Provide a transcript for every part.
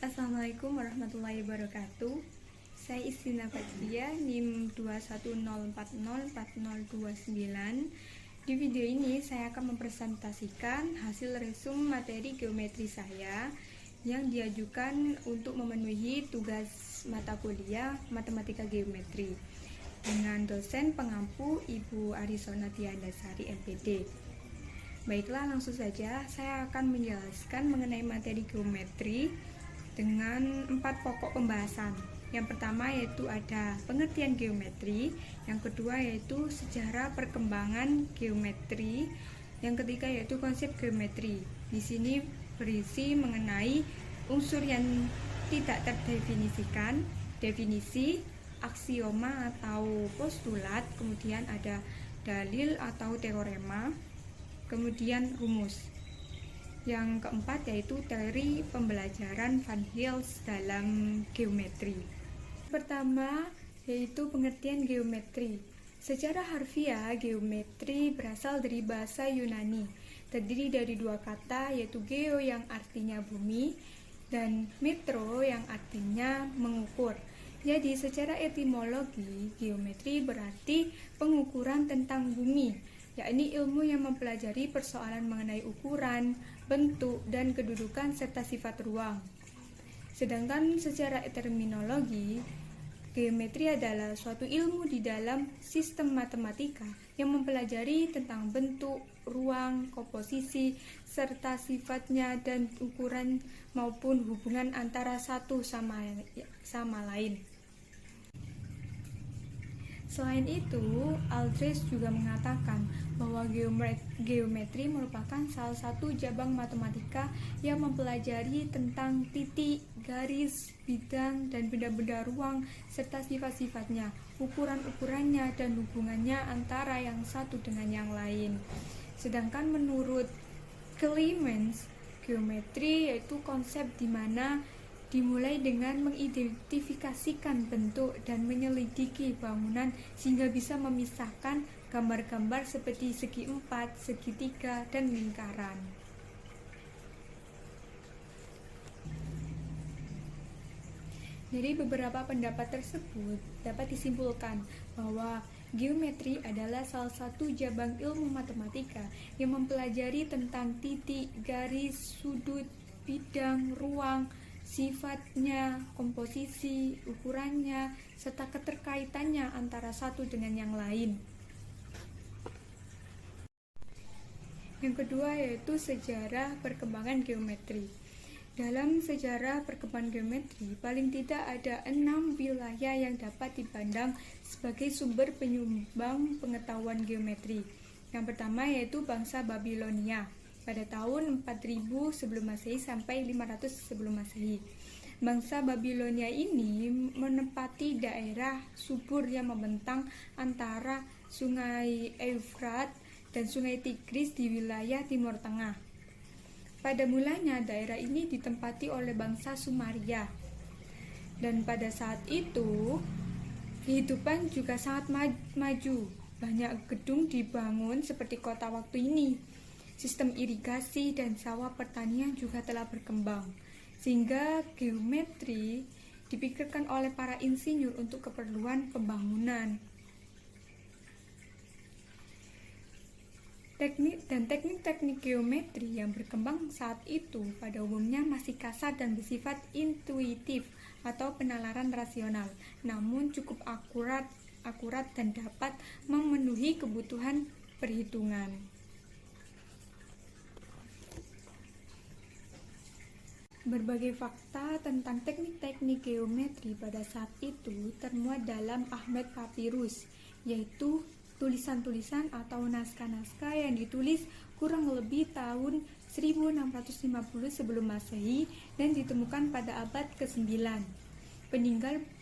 Assalamualaikum warahmatullahi wabarakatuh. Saya Istina Fadlia, NIM 210404029. Di video ini saya akan mempresentasikan hasil resum materi geometri saya yang diajukan untuk memenuhi tugas mata kuliah Matematika Geometri dengan dosen pengampu Ibu Arisona Tiandasari MPD. Baiklah, langsung saja saya akan menjelaskan mengenai materi geometri dengan 4 pokok pembahasan. Yang pertama yaitu ada pengertian geometri, yang kedua yaitu sejarah perkembangan geometri, yang ketiga yaitu konsep geometri. Di sini berisi mengenai unsur yang tidak terdefinisikan, definisi, aksioma atau postulat, kemudian ada dalil atau teorema, kemudian rumus. Yang keempat yaitu teori pembelajaran Van Hils dalam geometri. Pertama yaitu pengertian geometri. Secara harfiah, geometri berasal dari bahasa Yunani, terdiri dari 2 kata yaitu geo yang artinya bumi dan metro yang artinya mengukur. Jadi secara etimologi, geometri berarti pengukuran tentang bumi, yakni ilmu yang mempelajari persoalan mengenai ukuran, bentuk, dan kedudukan serta sifat ruang. Sedangkan secara terminologi, geometri adalah suatu ilmu di dalam sistem matematika yang mempelajari tentang bentuk, ruang, komposisi, serta sifatnya dan ukuran maupun hubungan antara satu sama lain. Selain itu, Aldrich juga mengatakan bahwa geometri merupakan salah satu cabang matematika yang mempelajari tentang titik, garis, bidang, dan benda-benda ruang, serta sifat-sifatnya, ukuran-ukurannya, dan hubungannya antara yang satu dengan yang lain. Sedangkan menurut Clemens, geometri yaitu konsep di mana dimulai dengan mengidentifikasikan bentuk dan menyelidiki bangunan sehingga bisa memisahkan gambar-gambar seperti segi empat, segitiga, dan lingkaran. Dari beberapa pendapat tersebut dapat disimpulkan bahwa geometri adalah salah satu cabang ilmu matematika yang mempelajari tentang titik, garis, sudut, bidang, ruang, sifatnya, komposisi, ukurannya, serta keterkaitannya antara satu dengan yang lain. Yang kedua yaitu sejarah perkembangan geometri. Dalam sejarah perkembangan geometri, paling tidak ada 6 wilayah yang dapat dipandang sebagai sumber penyumbang pengetahuan geometri. Yang pertama yaitu bangsa Babilonia pada tahun 4000 sebelum Masehi sampai 500 sebelum Masehi. Bangsa Babilonia ini menempati daerah subur yang membentang antara Sungai Eufrat dan Sungai Tigris di wilayah Timur Tengah. Pada mulanya daerah ini ditempati oleh bangsa Sumaria. Dan pada saat itu kehidupan juga sangat maju. Banyak gedung dibangun seperti kota waktu ini. Sistem irigasi dan sawah pertanian juga telah berkembang, sehingga geometri dipikirkan oleh para insinyur untuk keperluan pembangunan. Teknik-teknik geometri yang berkembang saat itu pada umumnya masih kasar dan bersifat intuitif atau penalaran rasional, namun cukup akurat dan dapat memenuhi kebutuhan perhitungan. Berbagai fakta tentang teknik-teknik geometri pada saat itu termuat dalam Ahmed Papyrus, yaitu tulisan-tulisan atau naskah-naskah yang ditulis kurang lebih tahun 1650 sebelum Masehi dan ditemukan pada abad ke-9.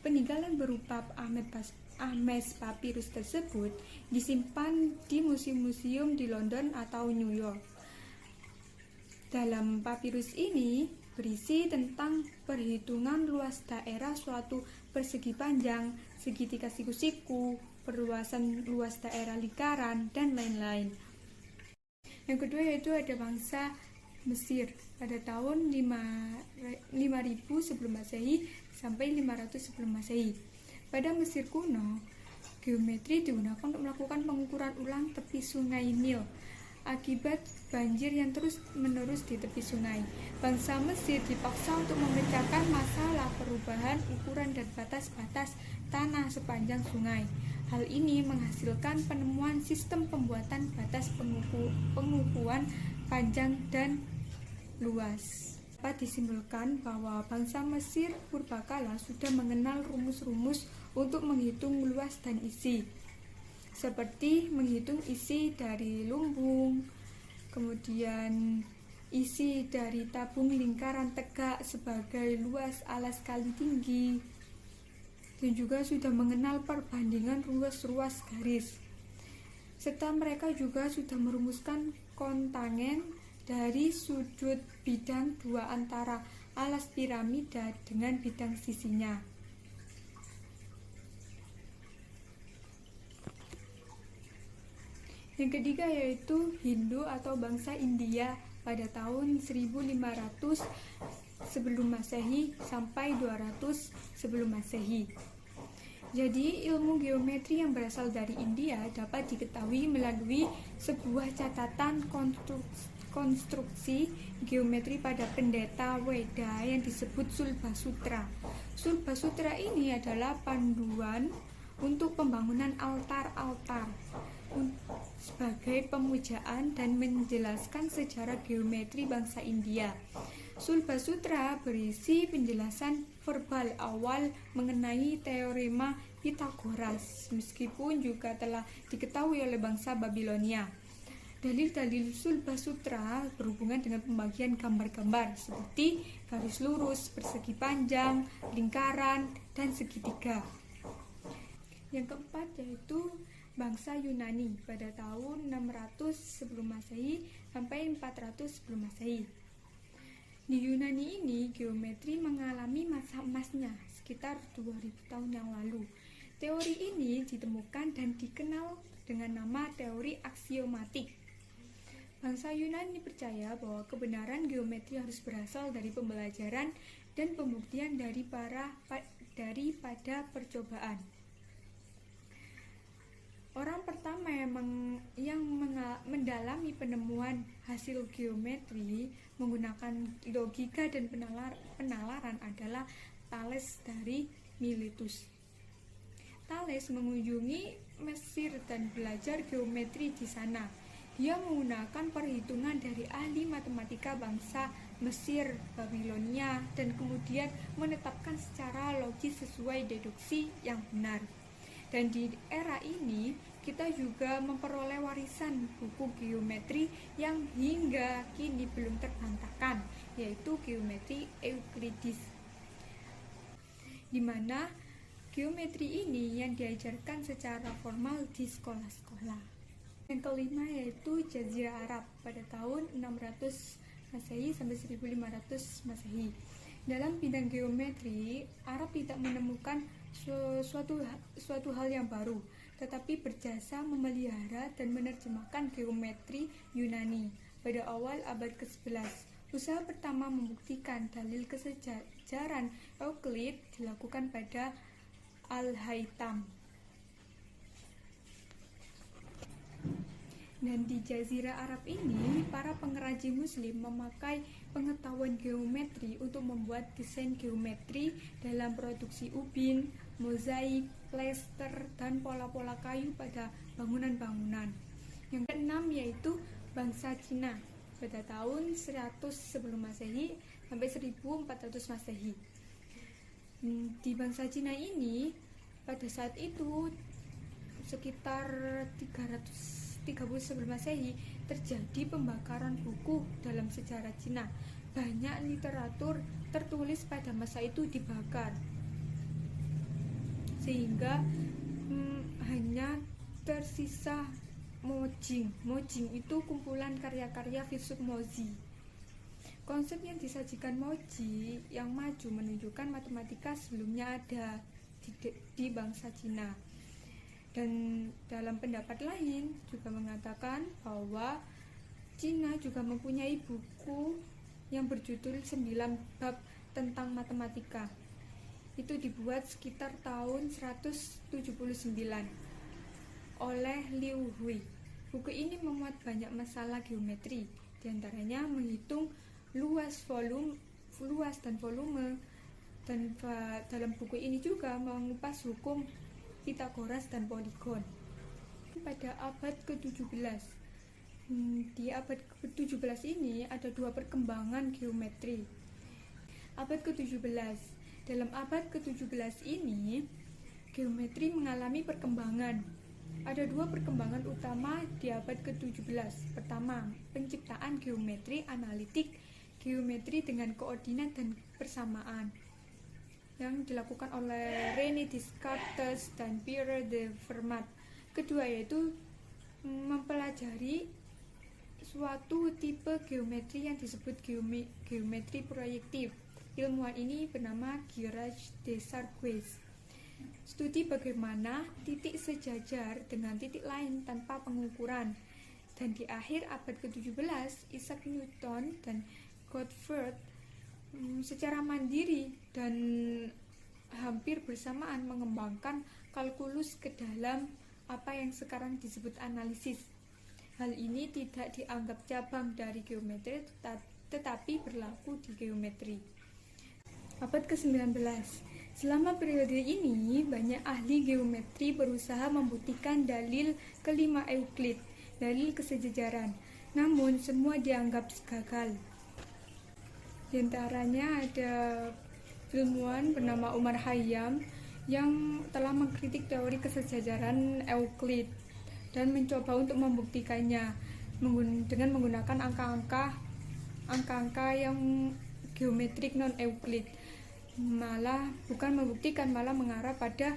Peninggalan berupa Ahmed Papyrus tersebut disimpan di museum-museum di London atau New York. Dalam papirus ini berisi tentang perhitungan luas daerah suatu persegi panjang, segitiga siku-siku, perluasan luas daerah lingkaran, dan lain-lain. Yang kedua yaitu ada bangsa Mesir pada tahun 5000 sebelum Masehi sampai 500 sebelum Masehi. Pada Mesir kuno, geometri digunakan untuk melakukan pengukuran ulang tepi sungai Nil akibat banjir yang terus-menerus di tepi sungai. Bangsa Mesir dipaksa untuk memecahkan masalah perubahan ukuran dan batas-batas tanah sepanjang sungai. Hal ini menghasilkan penemuan sistem pembuatan batas pengukuhan panjang dan luas. Dapat disimpulkan bahwa bangsa Mesir purbakala sudah mengenal rumus-rumus untuk menghitung luas dan isi, seperti menghitung isi dari lumbung, kemudian isi dari tabung lingkaran tegak sebagai luas alas kali tinggi, dan juga sudah mengenal perbandingan ruas-ruas garis. Serta mereka juga sudah merumuskan kontangen dari sudut bidang dua antara alas piramida dengan bidang sisinya. Yang ketiga yaitu Hindu atau bangsa India pada tahun 1500 sebelum Masehi sampai 200 sebelum Masehi. Jadi ilmu geometri yang berasal dari India dapat diketahui melalui sebuah catatan konstruksi geometri pada pendeta Weda yang disebut Sulba Sutra. Sulba Sutra ini adalah panduan untuk pembangunan altar-altar sebagai pemujaan dan menjelaskan sejarah geometri bangsa India. Sulba Sutra berisi penjelasan verbal awal mengenai teorema Pythagoras, meskipun juga telah diketahui oleh bangsa Babilonia. Dalil-dalil Sulba Sutra berhubungan dengan pembagian gambar-gambar seperti garis lurus, persegi panjang, lingkaran, dan segitiga. Yang keempat yaitu bangsa Yunani pada tahun 600 sebelum Masehi sampai 400 sebelum Masehi. Di Yunani ini geometri mengalami masa emasnya sekitar 2000 tahun yang lalu. Teori ini ditemukan dan dikenal dengan nama teori aksiomatik. Bangsa Yunani percaya bahwa kebenaran geometri harus berasal dari pembelajaran dan pembuktian daripada percobaan. Orang pertama yang mendalami penemuan hasil geometri menggunakan logika dan penalaran adalah Thales dari Miletus. Thales mengunjungi Mesir dan belajar geometri di sana. Dia menggunakan perhitungan dari ahli matematika bangsa Mesir, Babilonia, dan kemudian menetapkan secara logis sesuai deduksi yang benar. Dan di era ini kita juga memperoleh warisan buku geometri yang hingga kini belum terbantahkan, yaitu geometri Euclides, di mana geometri ini yang diajarkan secara formal di sekolah-sekolah. Yang kelima yaitu Jazirah Arab pada tahun 600 Masehi sampai 1500 Masehi. Dalam bidang geometri, Arab tidak menemukan suatu hal yang baru, tetapi berjasa memelihara dan menerjemahkan geometri Yunani. Pada awal abad ke-11, usaha pertama membuktikan dalil kesejaran Euclid dilakukan pada Al-Haytham. Dan di Jazirah Arab ini, para pengrajin muslim memakai pengetahuan geometri untuk membuat desain geometri dalam produksi ubin, mozaik, plester, dan pola-pola kayu pada bangunan-bangunan. Yang keenam yaitu bangsa Cina pada tahun 100 sebelum Masehi sampai 1400 Masehi. Di bangsa Cina ini pada saat itu sekitar 330 sebelum Masehi terjadi pembakaran buku dalam sejarah Cina. Banyak literatur tertulis pada masa itu dibakar, sehingga hanya tersisa Mojing. Mojing itu kumpulan karya-karya filsuf Mozi. Konsep yang disajikan Mozi yang maju menunjukkan matematika sebelumnya ada di bangsa Cina. Dan dalam pendapat lain juga mengatakan bahwa Cina juga mempunyai buku yang berjudul 9 bab tentang matematika. Itu dibuat sekitar tahun 179 oleh Liu Hui. Buku ini memuat banyak masalah geometri, diantaranya menghitung luas dan volume, dan dalam buku ini juga mengupas hukum Pythagoras dan poligon. Pada abad ke-17, di abad ke-17 ini ada dua perkembangan geometri. Abad ke-17, dalam abad ke-17 ini geometri mengalami perkembangan. Ada dua perkembangan utama di abad ke-17. Pertama, penciptaan geometri analitik, geometri dengan koordinat dan persamaan, yang dilakukan oleh René Descartes dan Pierre de Fermat. Kedua yaitu mempelajari suatu tipe geometri yang disebut geometri proyektif. Ilmuwan ini bernama Girard Desargues. Studi bagaimana titik sejajar dengan titik lain tanpa pengukuran. Dan di akhir abad ke-17, Isaac Newton dan Gottfried secara mandiri dan hampir bersamaan mengembangkan kalkulus ke dalam apa yang sekarang disebut analisis. Hal ini tidak dianggap cabang dari geometri, tetapi berlaku di geometri. Abad ke-19. Selama periode ini, banyak ahli geometri berusaha membuktikan dalil kelima Euclid, dalil kesejajaran. Namun, semua dianggap gagal. Di antaranya ada ilmuwan bernama Omar Khayyam yang telah mengkritik teori kesejajaran Euclid dan mencoba untuk membuktikannya dengan menggunakan angka-angka yang geometrik non-Euclid. Bukan membuktikan, malah mengarah pada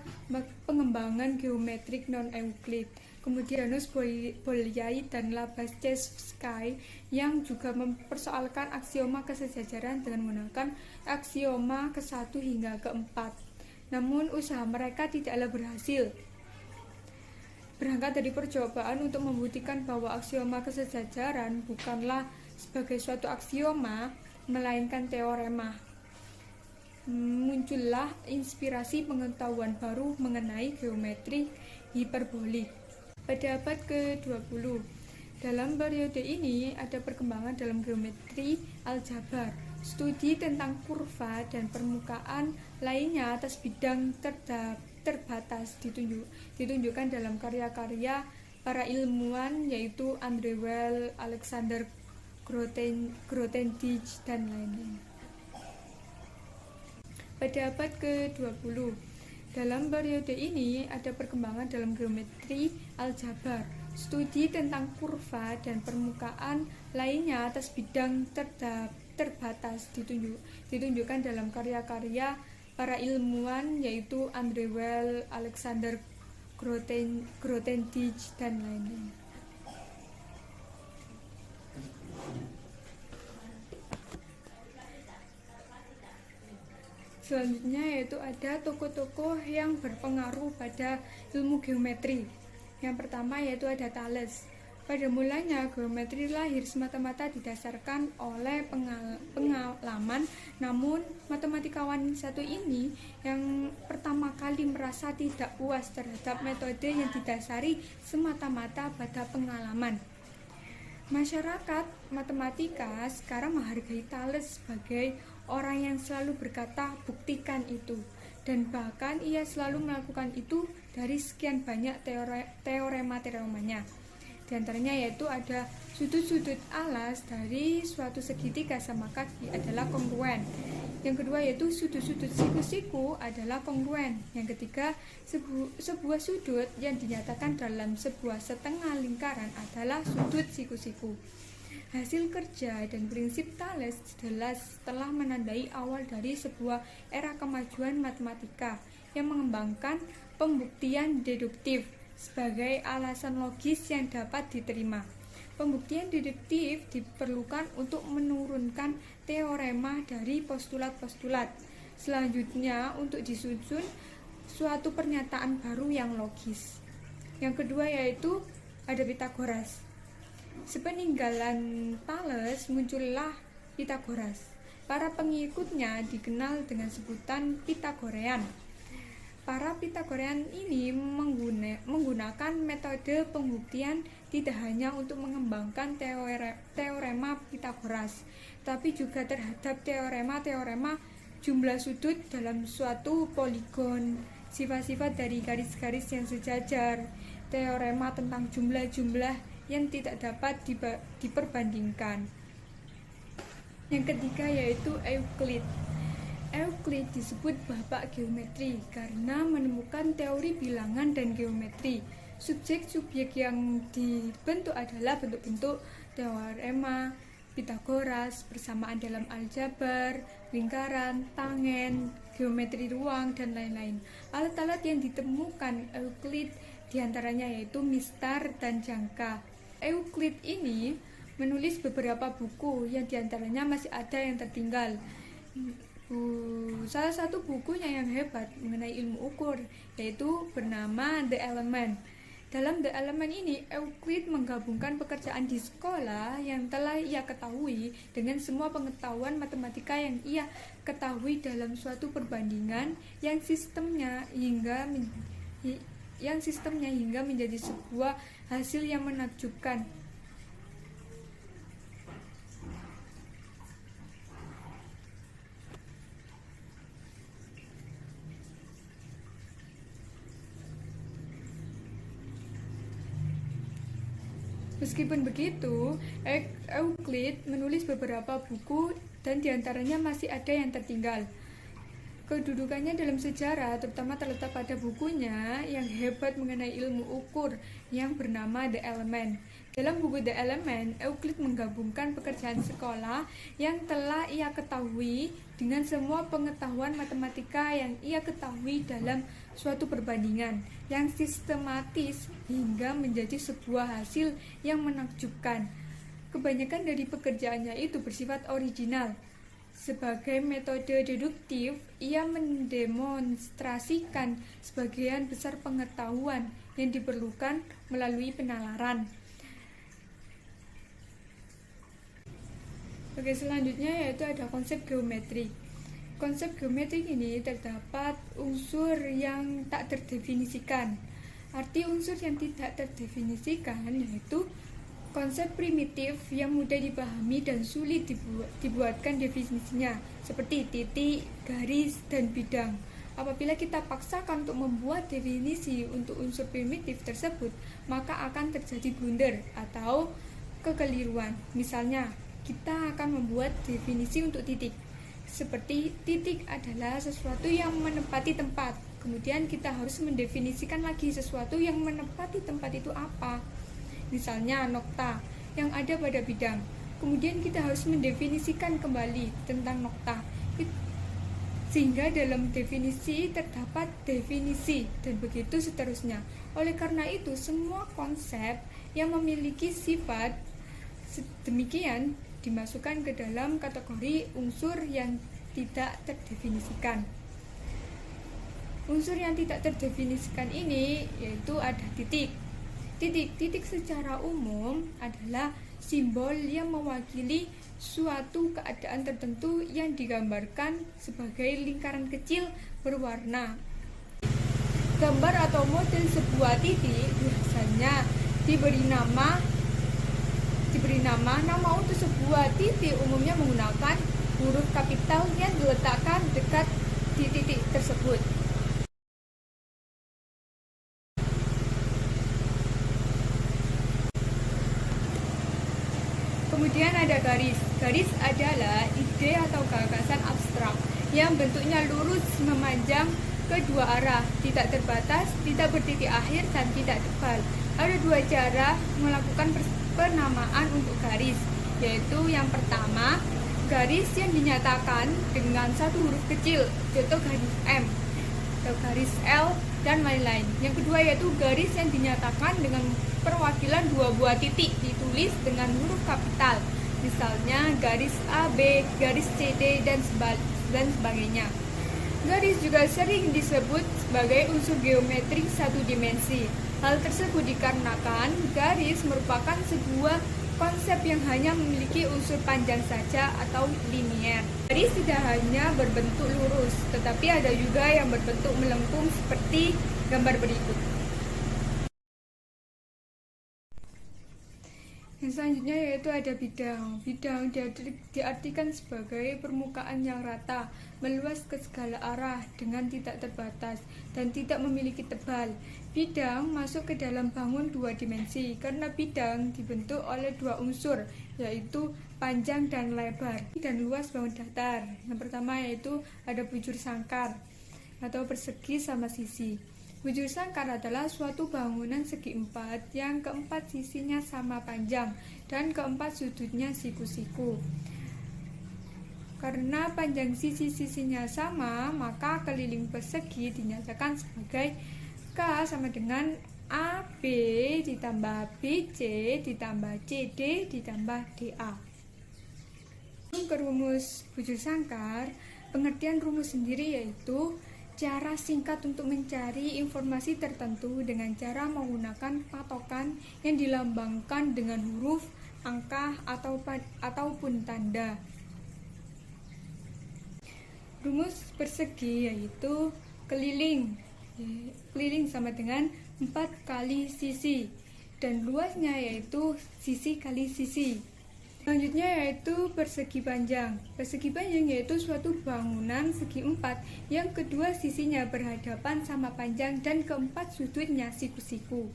pengembangan geometrik non-Euclid. Kemudian Janusz Bolyai dan Labashevsky yang juga mempersoalkan aksioma kesejajaran dengan menggunakan aksioma ke-1 hingga ke-4. Namun usaha mereka tidaklah berhasil. Berangkat dari percobaan untuk membuktikan bahwa aksioma kesejajaran bukanlah sebagai suatu aksioma, melainkan teorema, muncullah inspirasi pengetahuan baru mengenai geometri hiperbolik. Pada abad ke-20, dalam periode ini ada perkembangan dalam geometri aljabar, studi tentang kurva dan permukaan lainnya atas bidang terbatas ditunjukkan dalam karya-karya para ilmuwan yaitu Andrew Weil, Alexander Grothendieck, dan lain-lain. Pada abad ke-20, dalam periode ini ada perkembangan dalam geometri aljabar, studi tentang kurva dan permukaan lainnya atas bidang terbatas ditunjukkan dalam karya-karya para ilmuwan yaitu Andrew Weil, Alexander Grothendieck, dan lain-lain. Selanjutnya yaitu ada tokoh-tokoh yang berpengaruh pada ilmu geometri. Yang pertama yaitu ada Thales. Pada mulanya geometri lahir semata-mata didasarkan oleh pengalaman, namun matematikawan satu ini yang pertama kali merasa tidak puas terhadap metode yang didasari semata-mata pada pengalaman. Masyarakat matematika sekarang menghargai Thales sebagai orang yang selalu berkata buktikan itu, dan bahkan ia selalu melakukan itu dari sekian banyak teorema-teoremanya. Di antaranya yaitu ada sudut-sudut alas dari suatu segitiga sama kaki adalah kongruen. Yang kedua yaitu sudut-sudut siku-siku adalah kongruen. Yang ketiga, sebuah sudut yang dinyatakan dalam sebuah setengah lingkaran adalah sudut siku-siku. Hasil kerja dan prinsip Thales jelas telah menandai awal dari sebuah era kemajuan matematika yang mengembangkan pembuktian deduktif sebagai alasan logis yang dapat diterima. Pembuktian deduktif diperlukan untuk menurunkan teorema dari postulat-postulat. Selanjutnya untuk disusun suatu pernyataan baru yang logis. Yang kedua yaitu ada Pythagoras. Sepeninggalan Thales muncullah Pitagoras. Para pengikutnya dikenal dengan sebutan Pitagorean. Para Pitagorean ini menggunakan metode pembuktian tidak hanya untuk mengembangkan teorema Pitagoras, tapi juga terhadap teorema-teorema jumlah sudut dalam suatu poligon, sifat-sifat dari garis-garis yang sejajar, teorema tentang jumlah-jumlah yang tidak dapat diperbandingkan. Yang ketiga yaitu Euclid. Euclid disebut bapak geometri karena menemukan teori bilangan dan geometri. Subjek-subjek yang dibentuk adalah bentuk-bentuk teorema Pitagoras, persamaan dalam aljabar, lingkaran, tangen, geometri ruang, dan lain-lain. Alat-alat yang ditemukan Euclid diantaranya yaitu mistar dan jangka. Euclid ini menulis beberapa buku yang diantaranya masih ada yang tertinggal. Salah satu bukunya yang hebat mengenai ilmu ukur yaitu bernama The Element. Dalam The Element ini, Euclid menggabungkan pekerjaan di sekolah yang telah ia ketahui dengan semua pengetahuan matematika yang ia ketahui dalam suatu perbandingan yang sistemnya hingga menjadi sebuah hasil yang menakjubkan. Meskipun begitu, Euclid menulis beberapa buku dan diantaranya masih ada yang tertinggal. Kedudukannya dalam sejarah terutama terletak pada bukunya yang hebat mengenai ilmu ukur yang bernama The Element. Dalam buku The Element, Euclid menggabungkan pekerjaan sekolah yang telah ia ketahui dengan semua pengetahuan matematika yang ia ketahui dalam suatu perbandingan yang sistematis hingga menjadi sebuah hasil yang menakjubkan. Kebanyakan dari pekerjaannya itu bersifat original. Sebagai metode deduktif, ia mendemonstrasikan sebagian besar pengetahuan yang diperlukan melalui penalaran. Oke, selanjutnya yaitu ada konsep geometri. Konsep geometri ini terdapat unsur yang tak terdefinisikan. Arti unsur yang tidak terdefinisikan yaitu konsep primitif yang mudah dipahami dan sulit dibuatkan definisinya, seperti titik, garis, dan bidang. Apabila kita paksakan untuk membuat definisi untuk unsur primitif tersebut, maka akan terjadi blunder atau kekeliruan. Misalnya, kita akan membuat definisi untuk titik. Seperti titik adalah sesuatu yang menempati tempat. Kemudian kita harus mendefinisikan lagi sesuatu yang menempati tempat itu apa. Misalnya nokta yang ada pada bidang. Kemudian kita harus mendefinisikan kembali tentang nokta. Sehingga dalam definisi terdapat definisi dan begitu seterusnya. Oleh karena itu, semua konsep yang memiliki sifat demikian dimasukkan ke dalam kategori unsur yang tidak terdefinisikan. Unsur yang tidak terdefinisikan ini yaitu ada titik. Titik secara umum adalah simbol yang mewakili suatu keadaan tertentu yang digambarkan sebagai lingkaran kecil berwarna. Gambar atau model sebuah titik biasanya diberi nama untuk sebuah titik umumnya menggunakan huruf kapital yang diletakkan dekat di titik tersebut. Kemudian ada garis. Garis adalah ide atau gagasan abstrak yang bentuknya lurus memanjang ke dua arah, tidak terbatas, tidak bertitik akhir, dan tidak tebal. Ada dua cara melakukan penamaan untuk garis, yaitu yang pertama, garis yang dinyatakan dengan satu huruf kecil, contoh garis M, atau garis L, dan lain-lain. Yang kedua yaitu garis yang dinyatakan dengan perwakilan dua buah titik ditulis dengan huruf kapital, misalnya garis AB, garis CD, dan sebagainya. Garis juga sering disebut sebagai unsur geometri satu dimensi. Hal tersebut dikarenakan garis merupakan sebuah konsep yang hanya memiliki unsur panjang saja atau linier. Garis tidak hanya berbentuk lurus, tetapi ada juga yang berbentuk melengkung seperti gambar berikut. Yang selanjutnya yaitu ada bidang. Bidang diartikan sebagai permukaan yang rata, meluas ke segala arah dengan tidak terbatas dan tidak memiliki tebal. Bidang masuk ke dalam bangun dua dimensi karena bidang dibentuk oleh dua unsur, yaitu panjang dan lebar dan luas bangun datar. Yang pertama yaitu ada bujur sangkar atau persegi sama sisi. Bujur sangkar adalah suatu bangunan segi empat yang keempat sisinya sama panjang dan keempat sudutnya siku-siku. Karena panjang sisi-sisinya sama, maka keliling persegi dinyatakan sebagai K sama dengan AB ditambah BC ditambah CD ditambah DA. Ke rumus bujur sangkar, pengertian rumus sendiri yaitu cara singkat untuk mencari informasi tertentu dengan cara menggunakan patokan yang dilambangkan dengan huruf, angka, ataupun tanda. Rumus persegi yaitu keliling. Keliling sama dengan 4 kali sisi dan luasnya yaitu sisi kali sisi. Selanjutnya yaitu persegi panjang. Persegi panjang yaitu suatu bangunan segi empat yang kedua sisinya berhadapan sama panjang dan keempat sudutnya siku-siku.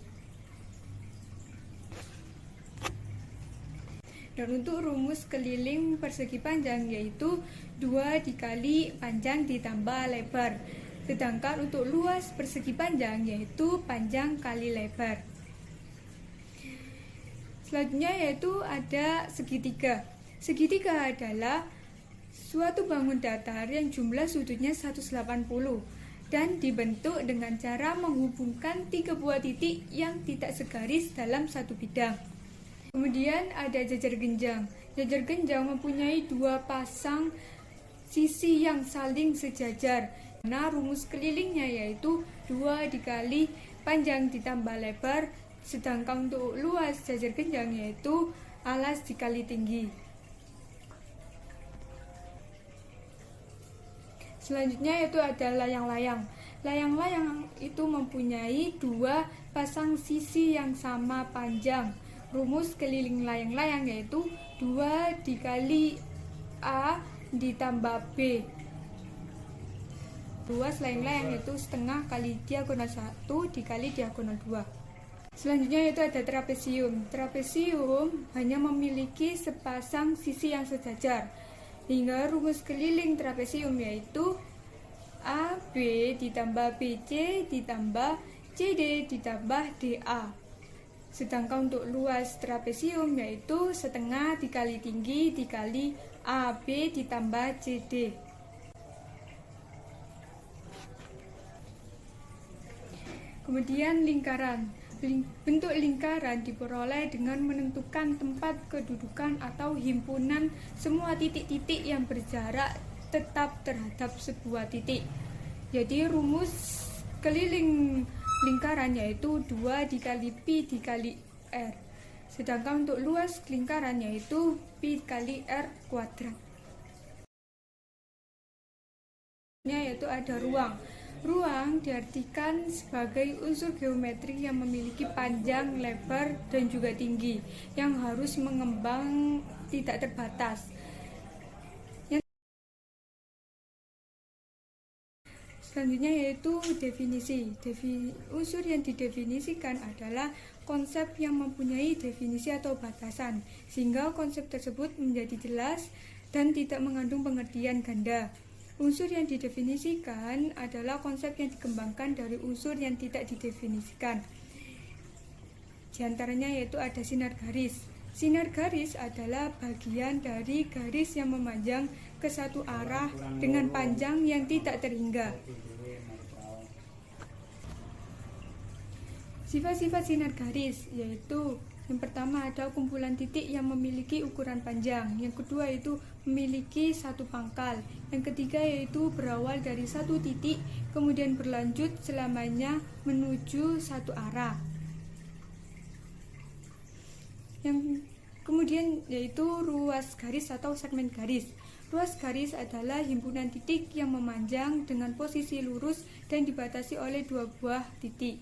Dan untuk rumus keliling persegi panjang yaitu 2 dikali panjang ditambah lebar. Sedangkan untuk luas persegi panjang yaitu panjang kali lebar. Selanjutnya yaitu ada segitiga. Segitiga adalah suatu bangun datar yang jumlah sudutnya 180 dan dibentuk dengan cara menghubungkan 3 buah titik yang tidak segaris dalam satu bidang. Kemudian ada jajar genjang. Jajar genjang mempunyai 2 pasang sisi yang saling sejajar. Nah, rumus kelilingnya yaitu 2 dikali panjang ditambah lebar. Sedangkan untuk luas jajar genjang yaitu alas dikali tinggi. Selanjutnya yaitu ada layang-layang. Layang-layang itu mempunyai 2 pasang sisi yang sama panjang. Rumus keliling layang-layang yaitu 2 dikali A ditambah B. Luas layang-layang yaitu setengah kali diagonal 1 dikali diagonal 2. Selanjutnya yaitu ada trapesium. Trapesium hanya memiliki sepasang sisi yang sejajar. Hingga rumus keliling trapesium yaitu AB ditambah BC ditambah CD ditambah DA. Sedangkan untuk luas trapesium yaitu setengah dikali tinggi dikali AB ditambah CD. Kemudian lingkaran. Bentuk lingkaran diperoleh dengan menentukan tempat kedudukan atau himpunan semua titik-titik yang berjarak tetap terhadap sebuah titik. Jadi rumus keliling lingkaran yaitu 2 dikali Pi dikali R. Sedangkan untuk luas lingkaran yaitu Pi kali R kuadrat. Yaitu ada ruang. Ruang diartikan sebagai unsur geometri yang memiliki panjang, lebar, dan juga tinggi, yang harus mengembang tidak terbatas. Selanjutnya yaitu definisi. Unsur yang didefinisikan adalah konsep yang mempunyai definisi atau batasan, sehingga konsep tersebut menjadi jelas dan tidak mengandung pengertian ganda. Unsur yang didefinisikan adalah konsep yang dikembangkan dari unsur yang tidak didefinisikan. Di antaranya yaitu ada sinar garis. Sinar garis adalah bagian dari garis yang memanjang ke satu arah dengan panjang yang tidak terhingga. Sifat-sifat sinar garis yaitu yang pertama ada kumpulan titik yang memiliki ukuran panjang. Yang kedua itu memiliki satu pangkal. Yang ketiga yaitu berawal dari satu titik kemudian berlanjut selamanya menuju satu arah. Yang Kemudian yaitu ruas garis atau segmen garis. Ruas garis adalah himpunan titik yang memanjang dengan posisi lurus dan dibatasi oleh dua buah titik.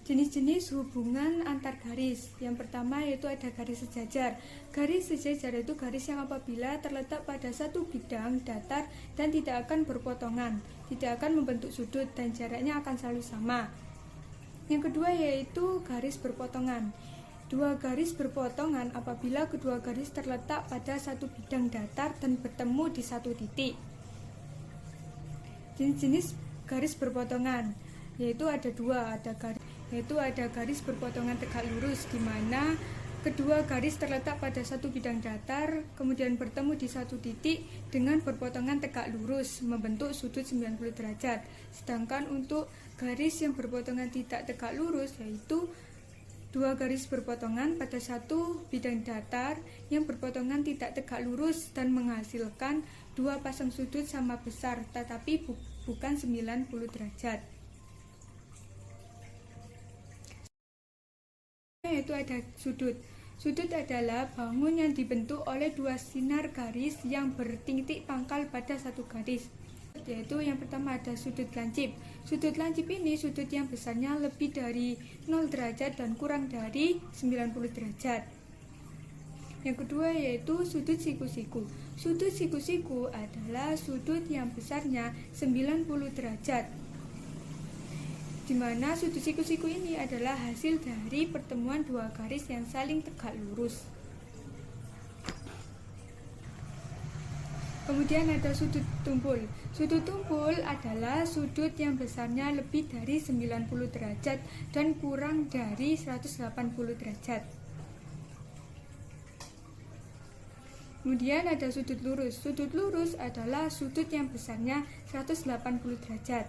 Jenis-jenis hubungan antar garis. Yang pertama yaitu ada garis sejajar. Garis sejajar itu garis yang apabila terletak pada satu bidang datar dan tidak akan berpotongan, tidak akan membentuk sudut dan jaraknya akan selalu sama. Yang kedua yaitu garis berpotongan. Dua garis berpotongan apabila kedua garis terletak pada satu bidang datar dan bertemu di satu titik. Jenis-jenis garis berpotongan yaitu ada dua, ada garis berpotongan tegak lurus di mana kedua garis terletak pada satu bidang datar kemudian bertemu di satu titik dengan berpotongan tegak lurus membentuk sudut 90 derajat. Sedangkan untuk garis yang berpotongan tidak tegak lurus yaitu dua garis berpotongan pada satu bidang datar yang berpotongan tidak tegak lurus dan menghasilkan dua pasang sudut sama besar tetapi bukan 90 derajat. Yaitu ada sudut. Sudut adalah bangun yang dibentuk oleh dua sinar garis yang bertitik pangkal pada satu garis. Yaitu yang pertama ada sudut lancip. Sudut lancip ini sudut yang besarnya lebih dari 0 derajat dan kurang dari 90 derajat. Yang kedua yaitu sudut siku-siku. Sudut siku-siku adalah sudut yang besarnya 90 derajat. Di mana sudut siku-siku ini adalah hasil dari pertemuan dua garis yang saling tegak lurus. Kemudian ada sudut tumpul. Sudut tumpul adalah sudut yang besarnya lebih dari 90 derajat dan kurang dari 180 derajat. Kemudian ada sudut lurus. Sudut lurus adalah sudut yang besarnya 180 derajat.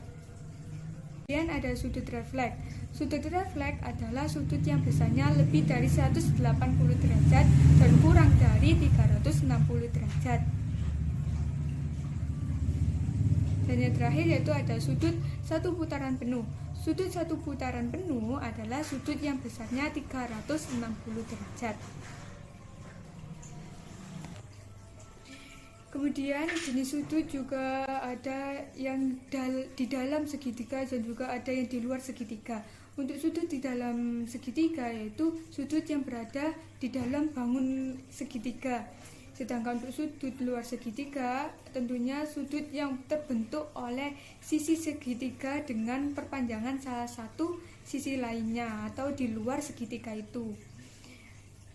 Kemudian ada sudut refleks. Sudut refleks adalah sudut yang besarnya lebih dari 180 derajat dan kurang dari 360 derajat. Dan yang terakhir yaitu ada sudut satu putaran penuh. Sudut satu putaran penuh adalah sudut yang besarnya 360 derajat. Kemudian jenis sudut juga ada yang di dalam segitiga dan juga ada yang di luar segitiga. Untuk sudut di dalam segitiga yaitu sudut yang berada di dalam bangun segitiga. Sedangkan untuk sudut luar segitiga tentunya sudut yang terbentuk oleh sisi segitiga dengan perpanjangan salah satu sisi lainnya atau di luar segitiga itu.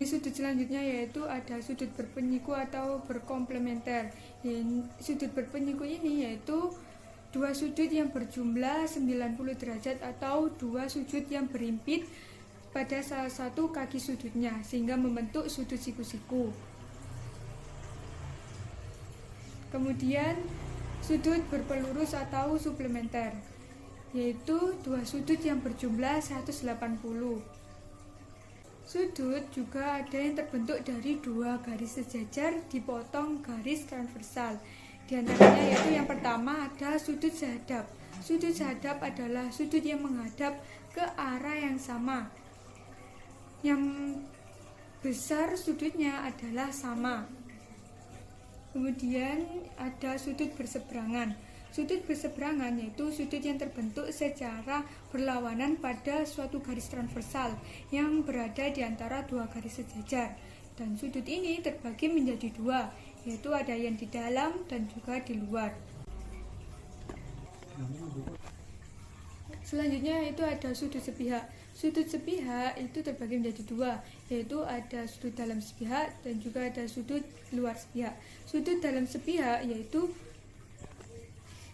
Sudut selanjutnya yaitu ada sudut berpenyiku atau berkomplementer. Sudut berpenyiku ini yaitu dua sudut yang berjumlah 90 derajat atau dua sudut yang berimpit pada salah satu kaki sudutnya sehingga membentuk sudut siku-siku. Kemudian sudut berpelurus atau suplementer yaitu dua sudut yang berjumlah 180. Sudut juga ada yang terbentuk dari dua garis sejajar dipotong garis transversal. Di antaranya yaitu yang pertama ada sudut sehadap. Sudut sehadap adalah sudut yang menghadap ke arah yang sama. Yang besar sudutnya adalah sama. Kemudian ada sudut berseberangan. Sudut berseberangan yaitu sudut yang terbentuk secara berlawanan pada suatu garis transversal yang berada di antara dua garis sejajar. Dan sudut ini terbagi menjadi dua, yaitu ada yang di dalam dan juga di luar. Selanjutnya itu ada sudut sepihak. Sudut sepihak itu terbagi menjadi dua, yaitu ada sudut dalam sepihak dan juga ada sudut luar sepihak. Sudut dalam sepihak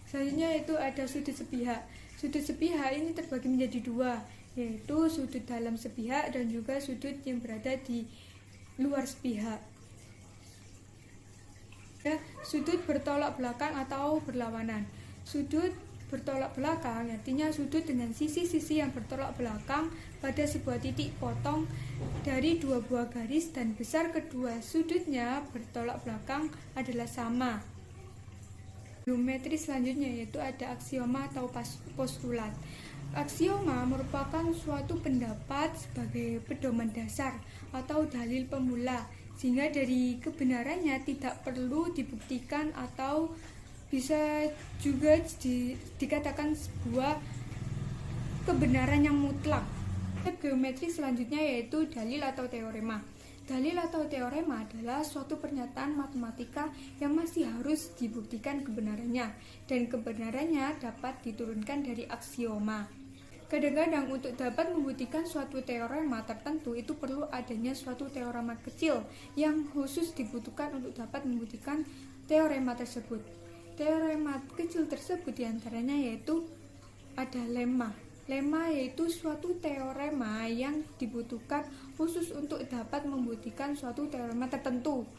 selanjutnya itu ada sudut sepihak. Sudut sepihak ini terbagi menjadi dua, yaitu sudut dalam sepihak dan juga sudut yang berada di luar sepihak. Sudut bertolak belakang atau berlawanan. Sudut bertolak belakang artinya sudut dengan sisi-sisi yang bertolak belakang pada sebuah titik potong dari dua buah garis dan besar kedua sudutnya bertolak belakang adalah sama. Geometri selanjutnya yaitu ada aksioma atau postulat. Aksioma merupakan suatu pendapat sebagai pedoman dasar atau dalil pemula, sehingga dari kebenarannya tidak perlu dibuktikan atau bisa juga dikatakan sebuah kebenaran yang mutlak. Geometri selanjutnya yaitu dalil atau teorema. Dalil atau teorema adalah suatu pernyataan matematika yang masih harus dibuktikan kebenarannya, dan kebenarannya dapat diturunkan dari aksioma. Kadang-kadang untuk dapat membuktikan suatu teorema tertentu itu perlu adanya suatu teorema kecil yang khusus dibutuhkan untuk dapat membuktikan teorema tersebut. Teorema kecil tersebut diantaranya yaitu ada lemma. Lemma yaitu suatu teorema yang dibutuhkan khusus untuk dapat membuktikan suatu teorema tertentu.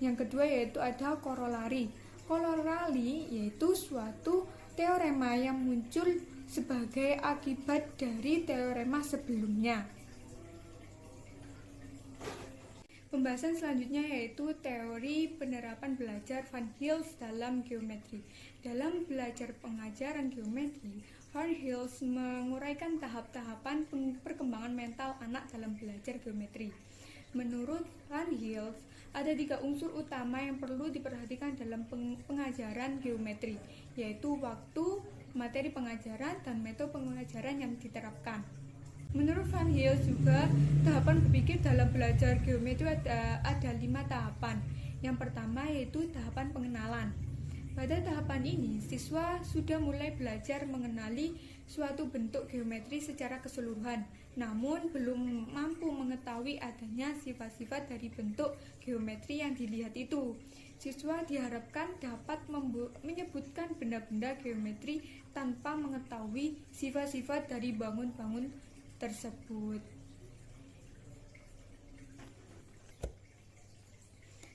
Yang kedua yaitu ada korolari. Korolari yaitu suatu teorema yang muncul sebagai akibat dari teorema sebelumnya. Pembahasan selanjutnya yaitu teori penerapan belajar Van Hils dalam geometri. Dalam belajar pengajaran geometri, Van Hils menguraikan tahap-tahapan perkembangan mental anak dalam belajar geometri. Menurut Van Hils, ada 3 unsur utama yang perlu diperhatikan dalam pengajaran geometri, yaitu waktu, materi pengajaran, dan metode pengajaran yang diterapkan. Menurut Van Hils juga, tahapan berpikir dalam belajar geometri ada 5 tahapan. Yang pertama yaitu tahapan pengenalan. Pada tahapan ini, siswa sudah mulai belajar mengenali suatu bentuk geometri secara keseluruhan, namun belum mampu mengetahui adanya sifat-sifat dari bentuk geometri yang dilihat itu. Siswa diharapkan dapat menyebutkan benda-benda geometri tanpa mengetahui sifat-sifat dari bangun-bangun tersebut.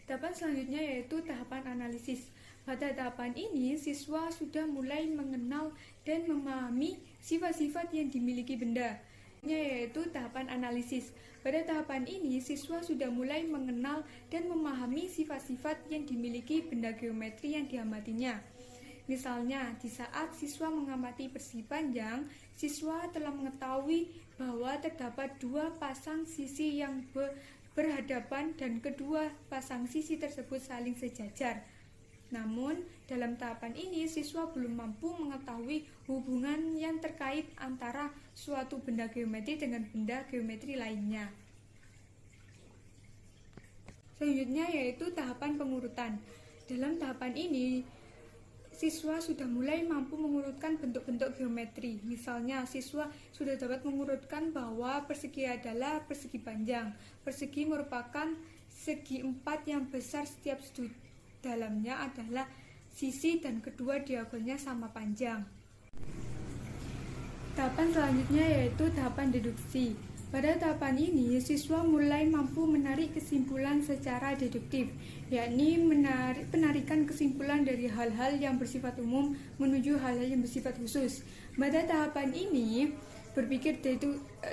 Tahapan selanjutnya yaitu tahapan analisis. Pada tahapan ini, siswa sudah mulai mengenal dan memahami sifat-sifat yang dimiliki benda, yaitu tahapan analisis. Pada tahapan ini, siswa sudah mulai mengenal dan memahami sifat-sifat yang dimiliki benda geometri yang diamatinya. Misalnya, di saat siswa mengamati persegi panjang, siswa telah mengetahui bahwa terdapat 2 pasang sisi yang berhadapan dan kedua pasang sisi tersebut saling sejajar. Namun, dalam tahapan ini, siswa belum mampu mengetahui hubungan yang terkait antara suatu benda geometri dengan benda geometri lainnya. Selanjutnya yaitu tahapan pengurutan. Dalam tahapan ini, siswa sudah mulai mampu mengurutkan bentuk-bentuk geometri. Misalnya, siswa sudah dapat mengurutkan bahwa persegi adalah persegi panjang. Persegi merupakan segi 4 yang besar, setiap sudut dalamnya adalah sisi dan kedua diagonalnya sama panjang. Tahapan selanjutnya yaitu tahapan deduksi. Pada tahapan ini, siswa mulai mampu menarik kesimpulan secara deduktif, yakni penarikan kesimpulan dari hal-hal yang bersifat umum menuju hal-hal yang bersifat khusus. Pada tahapan ini,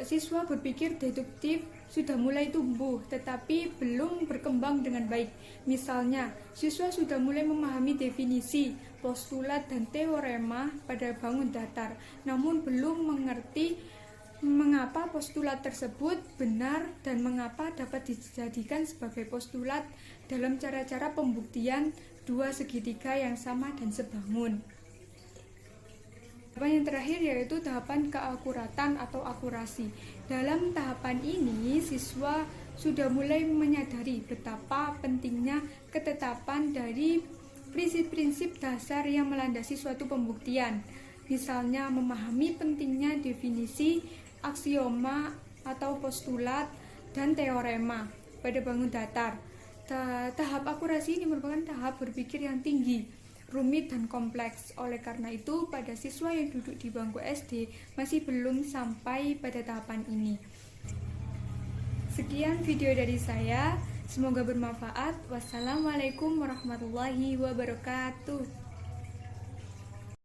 siswa berpikir deduktif sudah mulai tumbuh, tetapi belum berkembang dengan baik. Misalnya, siswa sudah mulai memahami definisi, postulat, dan teorema pada bangun datar, namun belum mengerti mengapa postulat tersebut benar dan mengapa dapat dijadikan sebagai postulat dalam cara-cara pembuktian 2 segitiga yang sama dan sebangun. Tahapan yang terakhir yaitu tahapan keakuratan atau akurasi. Dalam tahapan ini, siswa sudah mulai menyadari betapa pentingnya ketetapan dari prinsip-prinsip dasar yang melandasi suatu pembuktian. Misalnya, memahami pentingnya definisi, aksioma atau postulat, dan teorema pada bangun datar. Tahap akurasi ini merupakan tahap berpikir yang tinggi, rumit, dan kompleks. Oleh karena itu, pada siswa yang duduk di bangku SD masih belum sampai pada tahapan ini. Sekian video dari saya, semoga bermanfaat. Wassalamualaikum warahmatullahi wabarakatuh.